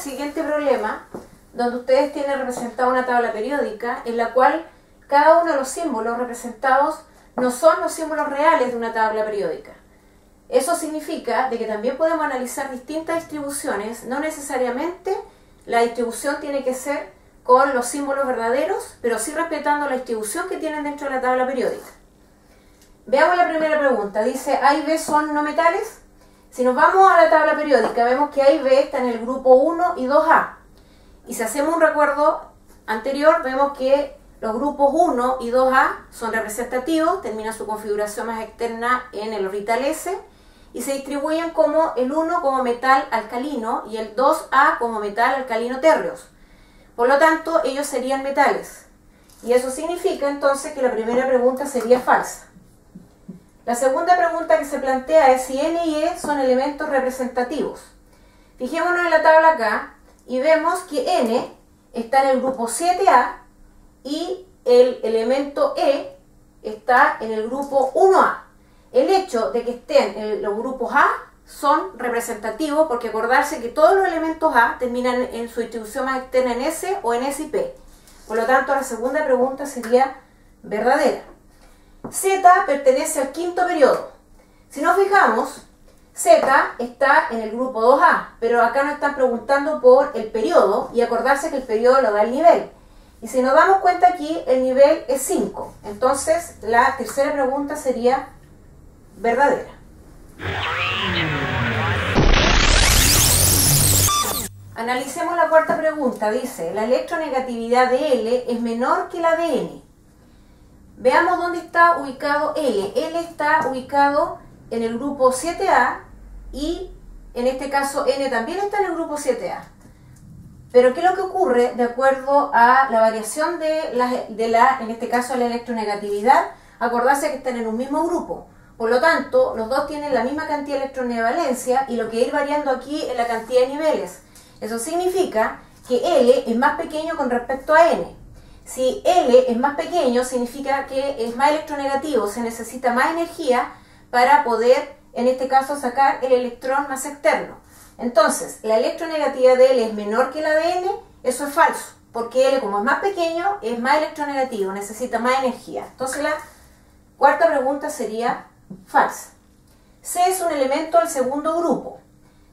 siguiente problema, donde ustedes tienen representada una tabla periódica en la cual cada uno de los símbolos representados no son los símbolos reales de una tabla periódica. Eso significa de que también podemos analizar distintas distribuciones, no necesariamente la distribución tiene que ser con los símbolos verdaderos, pero sí respetando la distribución que tienen dentro de la tabla periódica. Veamos la primera pregunta, dice A y B son no metales. Si nos vamos a la tabla periódica, vemos que A y B están en el grupo 1 y 2A. Y si hacemos un recuerdo anterior, vemos que los grupos 1 y 2A son representativos, termina su configuración más externa en el orbital S, y se distribuyen como el 1 como metal alcalino y el 2A como metal alcalino térreos. Por lo tanto, ellos serían metales. Y eso significa entonces que la primera pregunta sería falsa. La segunda pregunta que se plantea es si N y E son elementos representativos. Fijémonos en la tabla acá y vemos que N está en el grupo 7A y el elemento E está en el grupo 1A. El hecho de que estén en los grupos A son representativos porque acordarse que todos los elementos A terminan en su distribución más externa en S o en S y P. Por lo tanto, la segunda pregunta sería verdadera. Z pertenece al quinto periodo. Si nos fijamos, Z está en el grupo 2A, pero acá nos están preguntando por el periodo y acordarse que el periodo lo da el nivel. Y si nos damos cuenta aquí, el nivel es 5. Entonces, la tercera pregunta sería verdadera. Analicemos la cuarta pregunta. Dice, la electronegatividad de L es menor que la de N. Veamos dónde está ubicado L. L está ubicado en el grupo 7A y en este caso N también está en el grupo 7A. Pero ¿qué es lo que ocurre de acuerdo a la variación en este caso, la electronegatividad? Acordarse que están en un mismo grupo. Por lo tanto, los dos tienen la misma cantidad de electronevalencia y lo que ir variando aquí es la cantidad de niveles. Eso significa que L es más pequeño con respecto a N. Si L es más pequeño, significa que es más electronegativo, se necesita más energía para poder, en este caso, sacar el electrón más externo. Entonces, la electronegatividad de L es menor que la de N, eso es falso, porque L, como es más pequeño, es más electronegativo, necesita más energía. Entonces, la cuarta pregunta sería falsa. C es un elemento del segundo grupo.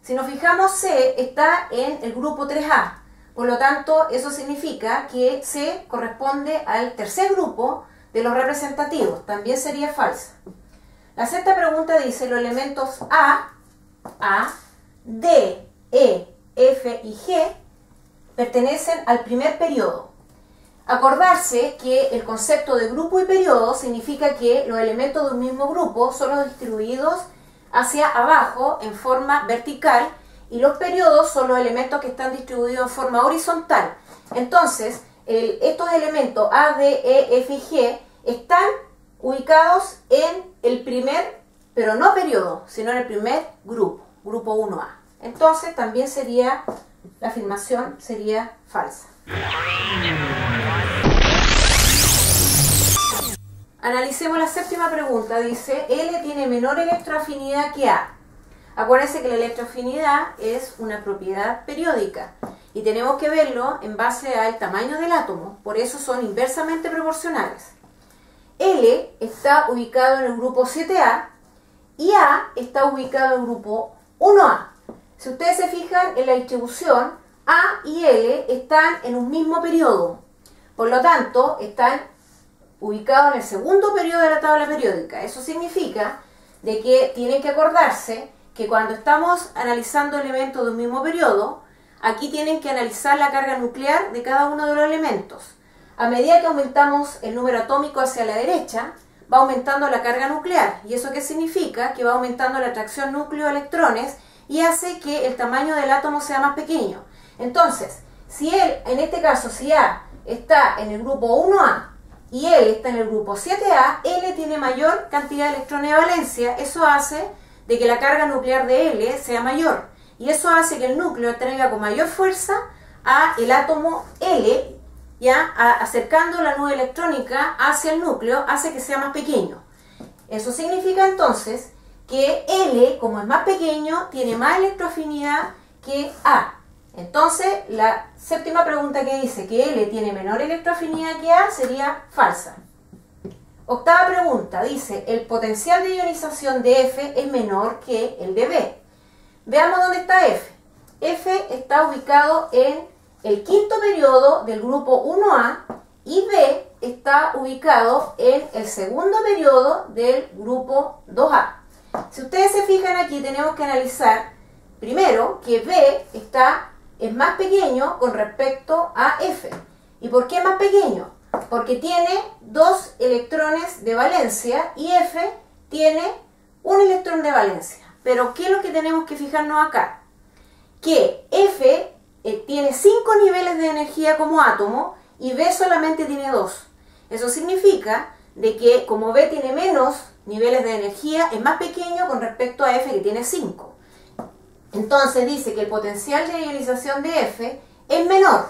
Si nos fijamos, C está en el grupo 3A. Por lo tanto, eso significa que C corresponde al tercer grupo de los representativos. También sería falsa. La sexta pregunta dice, los elementos A, D, E, F y G pertenecen al primer periodo. Acordarse que el concepto de grupo y periodo significa que los elementos de un mismo grupo son los distribuidos hacia abajo en forma vertical y los periodos son los elementos que están distribuidos en forma horizontal. Entonces, estos elementos A, D, E, F y G están ubicados en el primer, pero no periodo, sino en el primer grupo, grupo 1A. Entonces, también sería, la afirmación sería falsa. Analicemos la séptima pregunta. Dice, L tiene menor electroafinidad que A. Acuérdense que la electroafinidad es una propiedad periódica y tenemos que verlo en base al tamaño del átomo, por eso son inversamente proporcionales. L está ubicado en el grupo 7A y A está ubicado en el grupo 1A. Si ustedes se fijan en la distribución, A y L están en un mismo periodo, por lo tanto están ubicados en el segundo periodo de la tabla periódica. Eso significa de que tienen que acordarse que cuando estamos analizando elementos de un mismo periodo, aquí tienen que analizar la carga nuclear de cada uno de los elementos. A medida que aumentamos el número atómico hacia la derecha, va aumentando la carga nuclear. ¿Y eso qué significa? Que va aumentando la atracción núcleo-electrones y hace que el tamaño del átomo sea más pequeño. Entonces, si en este caso, si A está en el grupo 1A y L está en el grupo 7A, L tiene mayor cantidad de electrones de valencia. Eso hace de que la carga nuclear de L sea mayor. Y eso hace que el núcleo atraiga con mayor fuerza a el átomo L, ya acercando la nube electrónica hacia el núcleo, hace que sea más pequeño. Eso significa entonces que L, como es más pequeño, tiene más electroafinidad que A. Entonces, la séptima pregunta que dice que L tiene menor electroafinidad que A sería falsa. Octava pregunta dice, el potencial de ionización de F es menor que el de B. Veamos dónde está F. F está ubicado en el quinto periodo del grupo 1A y B está ubicado en el segundo periodo del grupo 2A. Si ustedes se fijan aquí, tenemos que analizar primero que B es más pequeño con respecto a F. ¿Y por qué es más pequeño? Porque tiene 2 electrones de valencia y F tiene 1 electrón de valencia. Pero ¿qué es lo que tenemos que fijarnos acá? Que F tiene 5 niveles de energía como átomo y B solamente tiene 2. Eso significa de que como B tiene menos niveles de energía, es más pequeño con respecto a F que tiene 5. Entonces dice que el potencial de ionización de F es menor.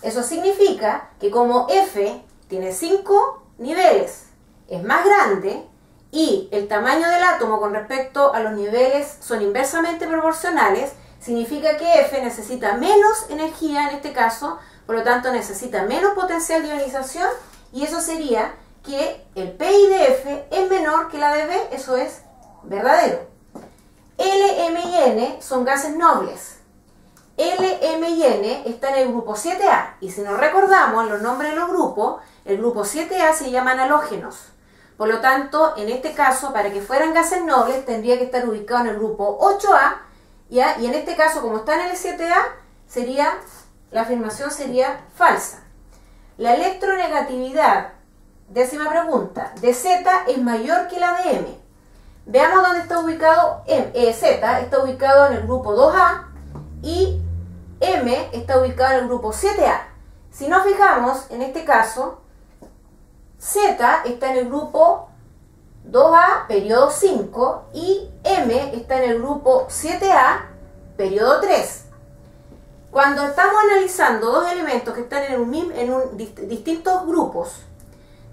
Eso significa que como F tiene 5 niveles, es más grande y el tamaño del átomo con respecto a los niveles son inversamente proporcionales, significa que F necesita menos energía en este caso, por lo tanto necesita menos potencial de ionización y eso sería que el PI de F es menor que la de B, eso es verdadero. L, M y N son gases nobles. L, M y N está en el grupo 7A y si nos recordamos los nombres de los grupos, el grupo 7A se llaman halógenos. Por lo tanto, en este caso, para que fueran gases nobles, tendría que estar ubicado en el grupo 8A ¿ya? Y en este caso, como está en el 7A, la afirmación sería falsa. La electronegatividad, décima pregunta, de Z es mayor que la de M. Veamos dónde está ubicado Z, está ubicado en el grupo 2A y M está ubicado en el grupo 7A. Si nos fijamos, en este caso, Z está en el grupo 2A, periodo 5, y M está en el grupo 7A, periodo 3. Cuando estamos analizando dos elementos que están en distintos grupos,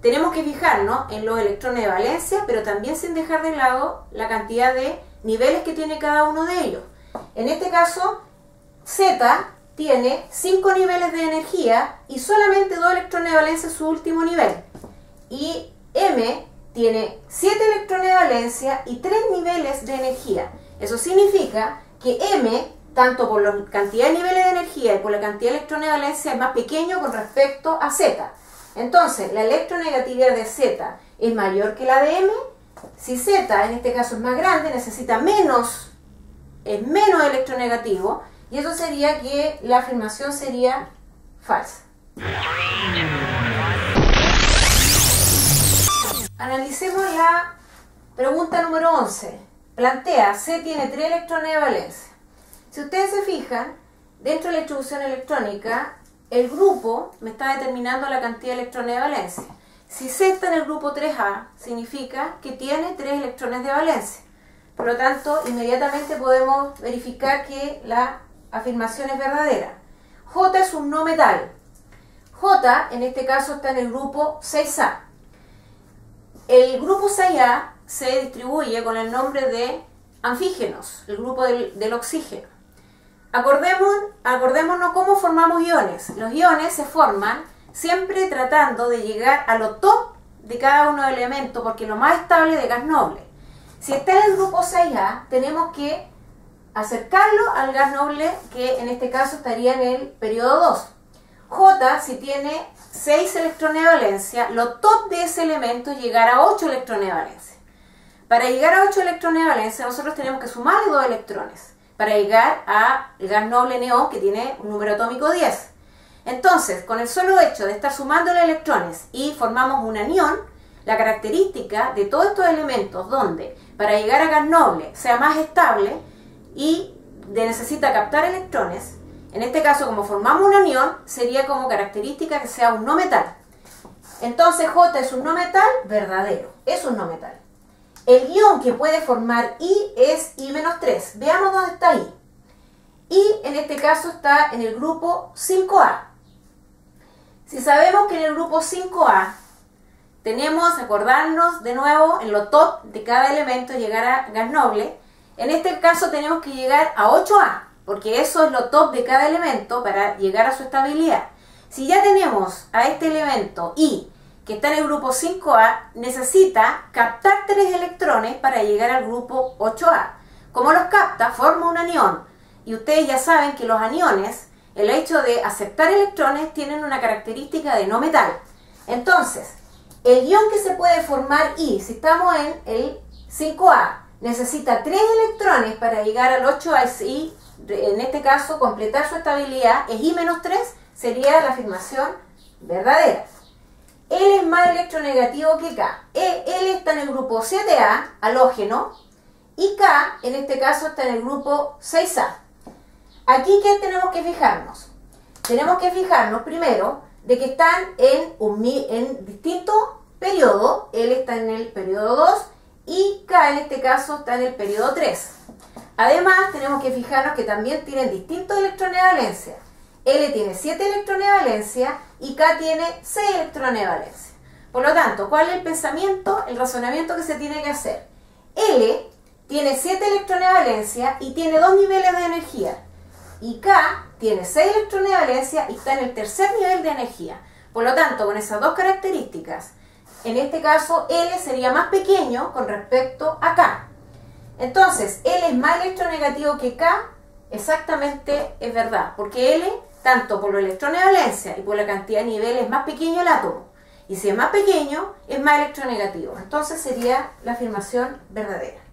tenemos que fijarnos en los electrones de valencia, pero también sin dejar de lado la cantidad de niveles que tiene cada uno de ellos. En este caso, Z tiene 5 niveles de energía y solamente 2 electrones de valencia en su último nivel. Y M tiene 7 electrones de valencia y 3 niveles de energía. Eso significa que M, tanto por la cantidad de niveles de energía y por la cantidad de electrones de valencia, es más pequeño con respecto a Z. Entonces, la electronegatividad de Z es mayor que la de M. Si Z, en este caso, es más grande, necesita es menos electronegativo, y eso sería que la afirmación sería falsa. Analicemos la pregunta número 11. Plantea, C tiene 3 electrones de valencia. Si ustedes se fijan, dentro de la distribución electrónica, el grupo me está determinando la cantidad de electrones de valencia. Si C está en el grupo 3A, significa que tiene 3 electrones de valencia. Por lo tanto, inmediatamente podemos verificar que la afirmación es verdadera. J es un no metal. J, en este caso, está en el grupo 6A. El grupo 6A se distribuye con el nombre de anfígenos, el grupo del oxígeno. Acordémonos cómo formamos iones. Los iones se forman siempre tratando de llegar a lo top de cada uno de los elementos, porque lo más estable de gas noble. Si está en el grupo 6A, tenemos que acercarlo al gas noble, que en este caso estaría en el periodo 2. J, si tiene 6 electrones de valencia, lo top de ese elemento es llegar a 8 electrones de valencia. Para llegar a 8 electrones de valencia, nosotros tenemos que sumarle 2 electrones para llegar al gas noble neón, que tiene un número atómico 10. Entonces, con el solo hecho de estar sumando los electrones y formamos un anión, la característica de todos estos elementos donde para llegar a gas noble sea más estable y necesita captar electrones, en este caso como formamos un anión, sería como característica que sea un no metal. Entonces J es un no metal verdadero, es un no metal. El ion que puede formar I es I-3. Veamos dónde está I. I en este caso está en el grupo 5A. Si sabemos que en el grupo 5A tenemos, acordarnos de nuevo, en lo top de cada elemento llegar a gas noble, en este caso tenemos que llegar a 8A. porque eso es lo top de cada elemento para llegar a su estabilidad. Si ya tenemos a este elemento I, que está en el grupo 5A, necesita captar 3 electrones para llegar al grupo 8A. Como los capta, forma un anión. Y ustedes ya saben que los aniones, el hecho de aceptar electrones, tienen una característica de no metal. Entonces, el ion que se puede formar I, si estamos en el 5A, necesita 3 electrones para llegar al 8A y, en este caso, completar su estabilidad, es I-3, sería la afirmación verdadera. L es más electronegativo que K. L está en el grupo 7A, halógeno, y K, en este caso, está en el grupo 6A. Aquí, ¿qué tenemos que fijarnos? Tenemos que fijarnos, primero, de que están en distintos periodos. L está en el periodo 2 y K, en este caso, está en el periodo 3. Además, tenemos que fijarnos que también tienen distintos electrones de valencia. L tiene 7 electrones de valencia y K tiene 6 electrones de valencia. Por lo tanto, ¿cuál es el pensamiento, el razonamiento que se tiene que hacer? L tiene 7 electrones de valencia y tiene 2 niveles de energía. Y K tiene 6 electrones de valencia y está en el tercer nivel de energía. Por lo tanto, con esas dos características, en este caso L sería más pequeño con respecto a K. Entonces, L es más electronegativo que K, exactamente es verdad, porque L, tanto por los electrones de valencia y por la cantidad de niveles, es más pequeño el átomo. Y si es más pequeño, es más electronegativo. Entonces sería la afirmación verdadera.